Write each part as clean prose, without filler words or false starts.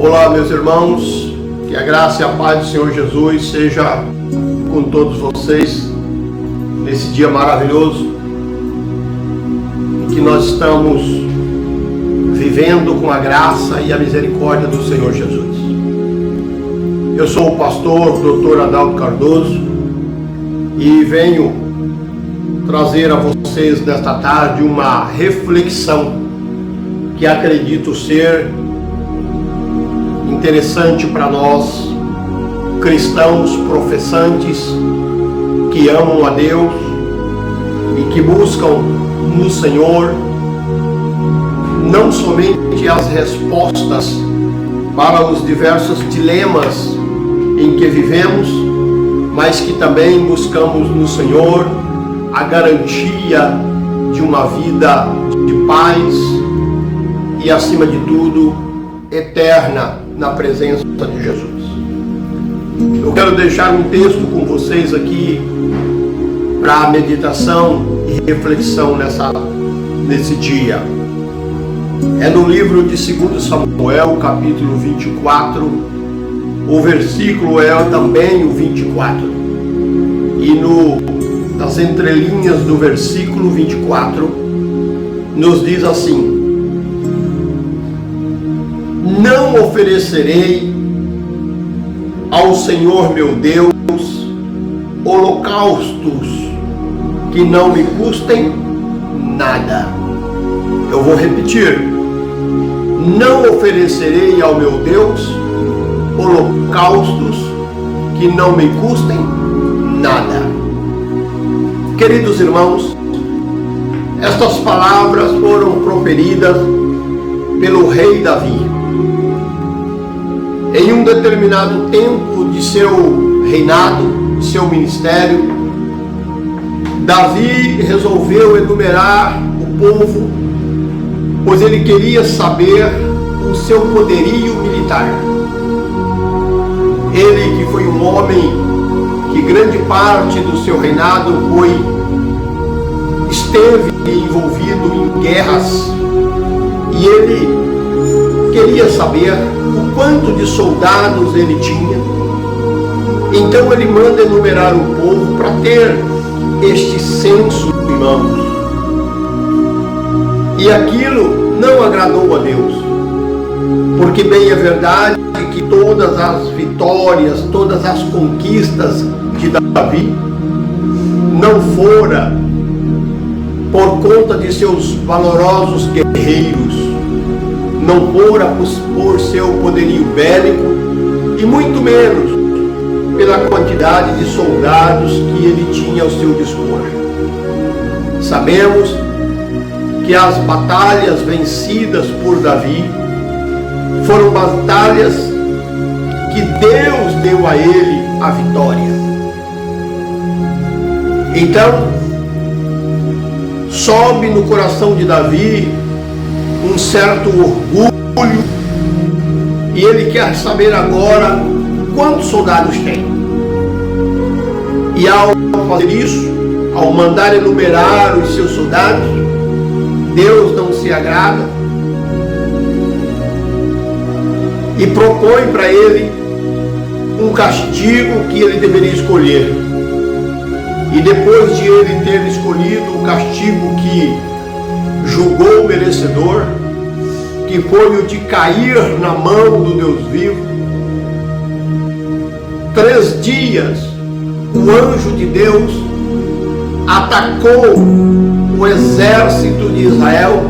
Olá, meus irmãos, que a graça e a paz do Senhor Jesus seja com todos vocês nesse dia maravilhoso em que nós estamos vivendo com a graça e a misericórdia do Senhor Jesus. Eu sou o pastor Dr. Adalto Cardoso e venho trazer a vocês nesta tarde uma reflexão que acredito ser interessante para nós, cristãos professantes que amam a Deus e que buscam no Senhor não somente as respostas para os diversos dilemas em que vivemos, mas que também buscamos no Senhor a garantia de uma vida de paz e, acima de tudo, eterna na presença de Jesus. Eu quero deixar um texto com vocês aqui para meditação e reflexão nesse dia. É no livro de 2 Samuel, capítulo 24, o versículo é também o 24. E nas entrelinhas do versículo 24, nos diz assim: não oferecerei ao Senhor meu Deus holocaustos que não me custem nada. Eu vou repetir: não oferecerei ao meu Deus holocaustos que não me custem nada. Queridos irmãos, estas palavras foram proferidas pelo rei Davi. Em um determinado tempo de seu reinado, de seu ministério, Davi resolveu enumerar o povo, pois ele queria saber o seu poderio militar. Ele que foi um homem que grande parte do seu reinado esteve envolvido em guerras, e ele queria saber o quanto de soldados ele tinha. Então ele manda enumerar o povo para ter este censo em mãos. E aquilo não agradou a Deus, porque bem é verdade que todas as vitórias, todas as conquistas de Davi não fora por conta de seus valorosos guerreiros, não fora por seu poderio bélico, e muito menos pela quantidade de soldados que ele tinha ao seu dispor. Sabemos que as batalhas vencidas por Davi foram batalhas que Deus deu a ele a vitória. Então, sobe no coração de Davi um certo orgulho, e ele quer saber agora quantos soldados tem. E ao fazer isso, ao mandar enumerar os seus soldados, Deus não se agrada e propõe para ele um castigo que ele deveria escolher. E depois de ele ter escolhido o castigo que julgou merecedor, que foi o de cair na mão do Deus vivo, 3 dias o anjo de Deus atacou o exército de Israel,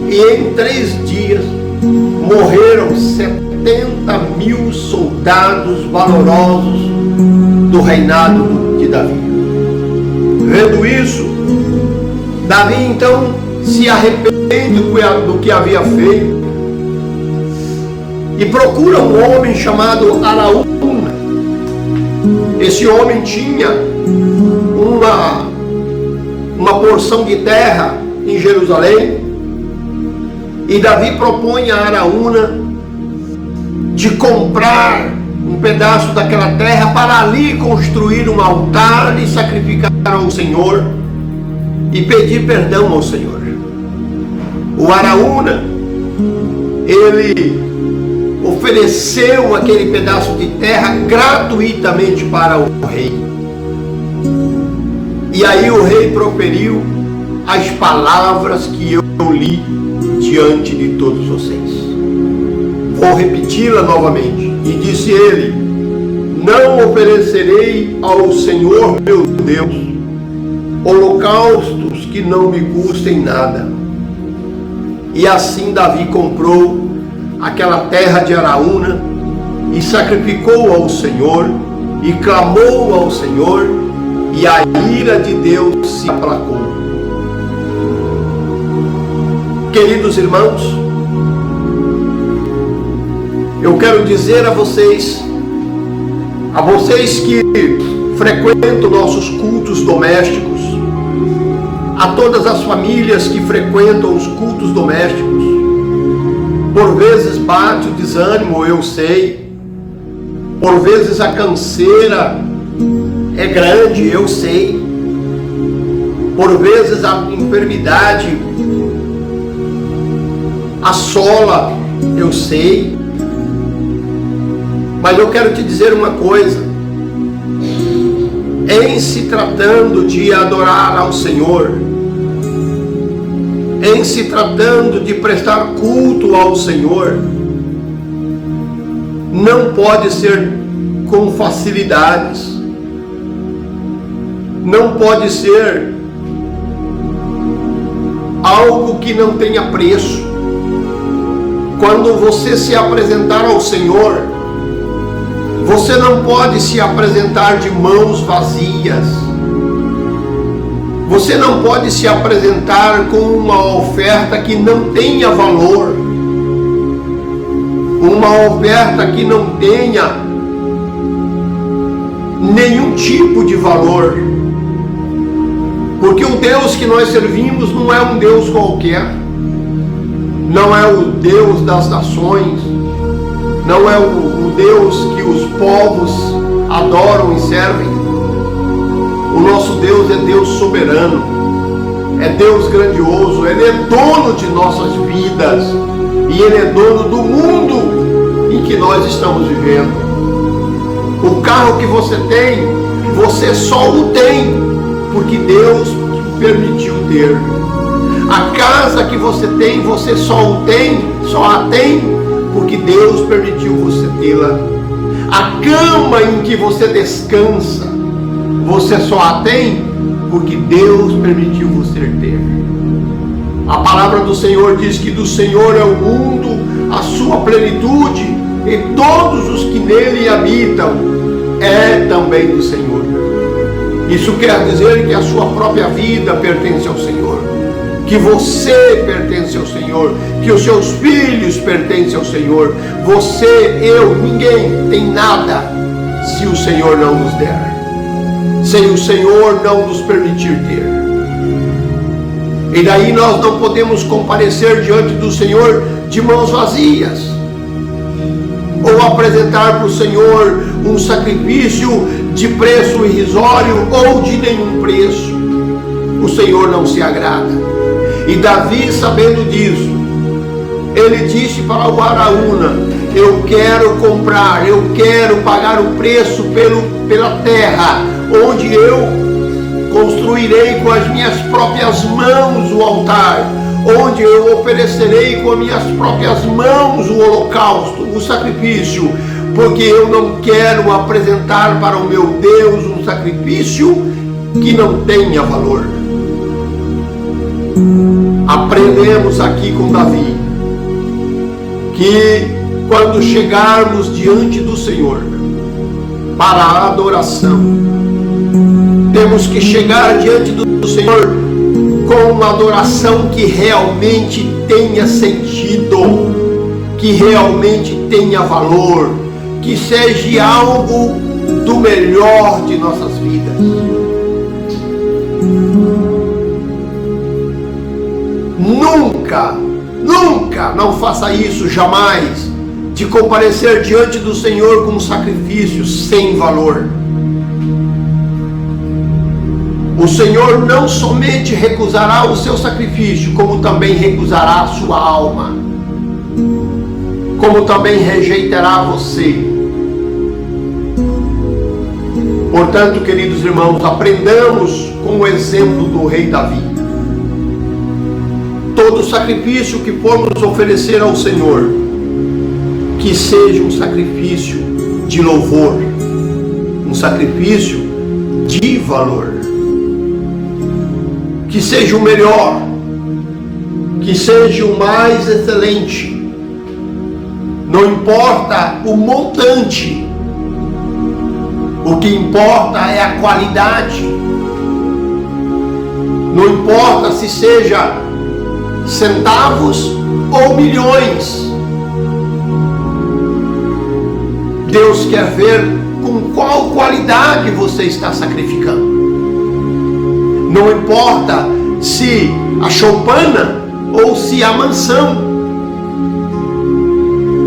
e em 3 dias morreram 70.000 soldados valorosos do reinado de Davi. Vendo isso, Davi então se arrepende do que havia feito e procura um homem chamado Araúna. Esse homem tinha uma porção de terra em Jerusalém, e Davi propõe a Araúna de comprar um pedaço daquela terra para ali construir um altar e sacrificar ao Senhor e pedir perdão ao Senhor. O Araúna, ele ofereceu aquele pedaço de terra gratuitamente para o rei. E aí o rei proferiu as palavras que eu li diante de todos vocês. Vou repeti-la novamente. E disse ele: não oferecerei ao Senhor meu Deus holocaustos que não me custem nada. E assim Davi comprou aquela terra de Araúna e sacrificou ao Senhor e clamou ao Senhor, e a ira de Deus se aplacou. Queridos irmãos, eu quero dizer a vocês que frequentam nossos cultos domésticos, a todas as famílias que frequentam os cultos domésticos, por vezes bate o desânimo, eu sei, por vezes a canseira é grande, eu sei, por vezes a enfermidade assola, eu sei, mas eu quero te dizer uma coisa: em se tratando de adorar ao Senhor, em se tratando de prestar culto ao Senhor, não pode ser com facilidades, não pode ser algo que não tenha preço. Quando você se apresentar ao Senhor, você não pode se apresentar de mãos vazias. Você não pode se apresentar com uma oferta que não tenha valor, uma oferta que não tenha nenhum tipo de valor, porque o Deus que nós servimos não é um Deus qualquer, não é o Deus das nações, não é o Deus que os povos adoram e servem. O nosso Deus é Deus soberano, é Deus grandioso, Ele é dono de nossas vidas e Ele é dono do mundo em que nós estamos vivendo. O carro que você tem, você só o tem porque Deus permitiu ter. A casa que você tem, você só a tem porque Deus permitiu você tê-la. A cama em que você descansa, você só a tem porque Deus permitiu você ter. A palavra do Senhor diz que do Senhor é o mundo, a sua plenitude, e todos os que nele habitam é também do Senhor. Isso quer dizer que a sua própria vida pertence ao Senhor, que você pertence ao Senhor, que os seus filhos pertencem ao Senhor. Você, eu, ninguém tem nada se o Senhor não nos der, se o Senhor não nos permitir ter. E daí nós não podemos comparecer diante do Senhor de mãos vazias, ou apresentar para o Senhor um sacrifício de preço irrisório ou de nenhum preço. O Senhor não se agrada. E Davi, sabendo disso, ele disse para o Araúna: eu quero comprar, eu quero pagar o preço pela terra, onde eu construirei com as minhas próprias mãos o altar, onde eu oferecerei com as minhas próprias mãos o holocausto, o sacrifício, porque eu não quero apresentar para o meu Deus um sacrifício que não tenha valor. Aprendemos aqui com Davi que quando chegarmos diante do Senhor para a adoração, temos que chegar diante do Senhor com uma adoração que realmente tenha sentido, que realmente tenha valor, que seja algo do melhor de nossas vidas. Nunca, não faça isso, jamais, de comparecer diante do Senhor com um sacrifício sem valor. O Senhor não somente recusará o seu sacrifício, como também recusará a sua alma. como também rejeitará você. Portanto, queridos irmãos, aprendamos com o exemplo do rei Davi. Todo sacrifício que formos oferecer ao Senhor, que seja um sacrifício de louvor, um sacrifício de valor, que seja o melhor, que seja o mais excelente. Não importa o montante, o que importa é a qualidade. Não importa se seja centavos ou milhões. Deus quer ver com qual qualidade você está sacrificando. Não importa se a choupana ou se a mansão,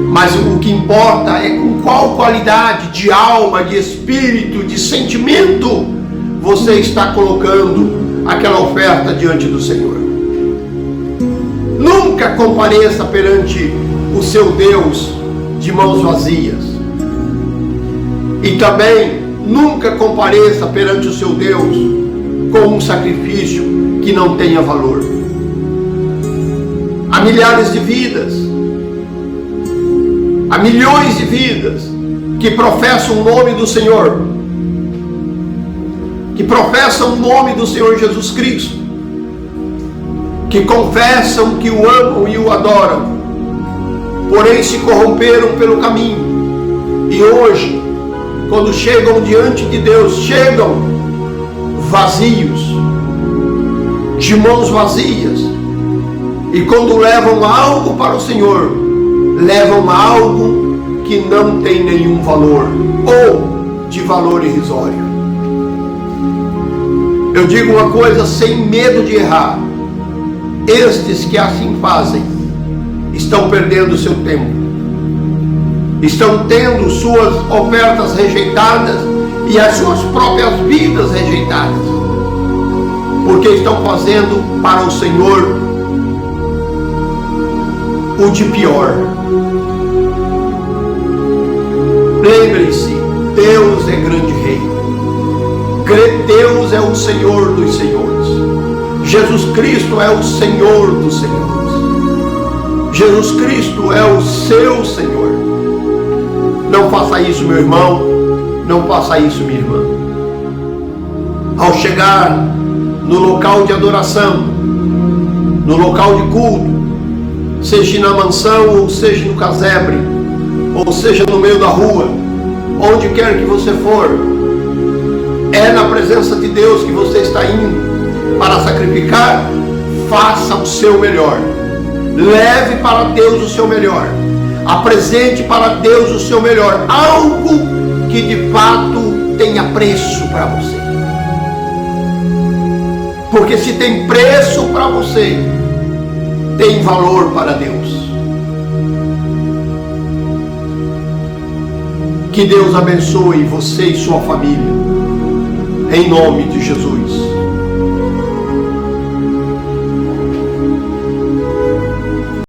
mas o que importa é com qual qualidade de alma, de espírito, de sentimento você está colocando aquela oferta diante do Senhor. Nunca compareça perante o seu Deus de mãos vazias. E também nunca compareça perante o seu Deus com um sacrifício que não tenha valor. Há milhares de vidas, há milhões de vidas que professam o nome do Senhor, que professam o nome do Senhor Jesus Cristo, que confessam que o amam e o adoram, porém se corromperam pelo caminho. E hoje, quando chegam diante de Deus, chegam vazios, de mãos vazias. E quando levam algo para o Senhor, levam algo que não tem nenhum valor, ou de valor irrisório. Eu digo uma coisa sem medo de errar: estes que assim fazem estão perdendo seu tempo, estão tendo suas ofertas rejeitadas e as suas próprias vidas rejeitadas, porque estão fazendo para o Senhor o de pior. Lembrem-se, Deus é grande rei, Deus é o Senhor dos senhores, Jesus Cristo é o Senhor dos senhores, Jesus Cristo é o seu Senhor. Não faça isso, meu irmão, não faça isso, minha irmã. Ao chegar no local de adoração, no local de culto, seja na mansão, ou seja no casebre, ou seja no meio da rua, onde quer que você for, é na presença de Deus que você está indo para sacrificar. Faça o seu melhor, leve para Deus o seu melhor, apresente para Deus o seu melhor, algo que de fato tenha preço para você, porque se tem preço para você, tem valor para Deus. Que Deus abençoe você e sua família, em nome de Jesus.